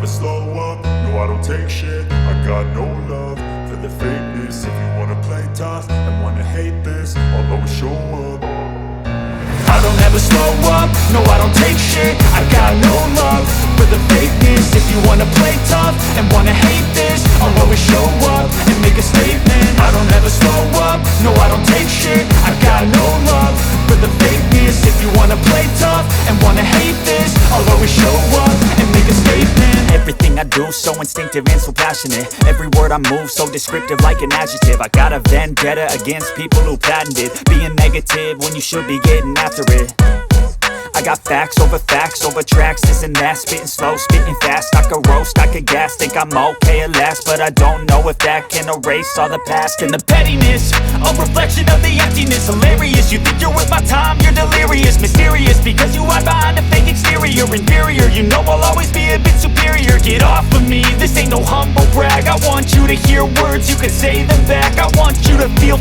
slow up, no I don't take shit. I got no love for the fakeness. If you wanna play tough and wanna hate this, I'll always show up. I don't ever slow up, no I don't take shit. I got no love for the fakeness. If you wanna play tough and wanna hate this, I'll always show up and make a statement. I don't ever slow up, no I don't take shit. I got no love for the fakeness. If you wanna play tough and wanna hate this, I'll always show up and make a statement. Everything I do so instinctive and so passionate. Every word I move so descriptive like an adjective. I got a vendetta against people who patented being negative when you should be getting after it. I got facts over tracks, this and that. Spitting slow, spitting fast. I could roast, I could gas. Think I'm okay at last, but I don't know if that can erase all the past. And the pettiness, a reflection of the emptiness. Hilarious, you think you're worth my time, you're delirious. Mysterious, because you hide behind a fake exterior. Inferior, you know I'll always be a bit superior. Get off of me, this ain't no humble brag. I want you to hear words, you can say them back. I want you to feel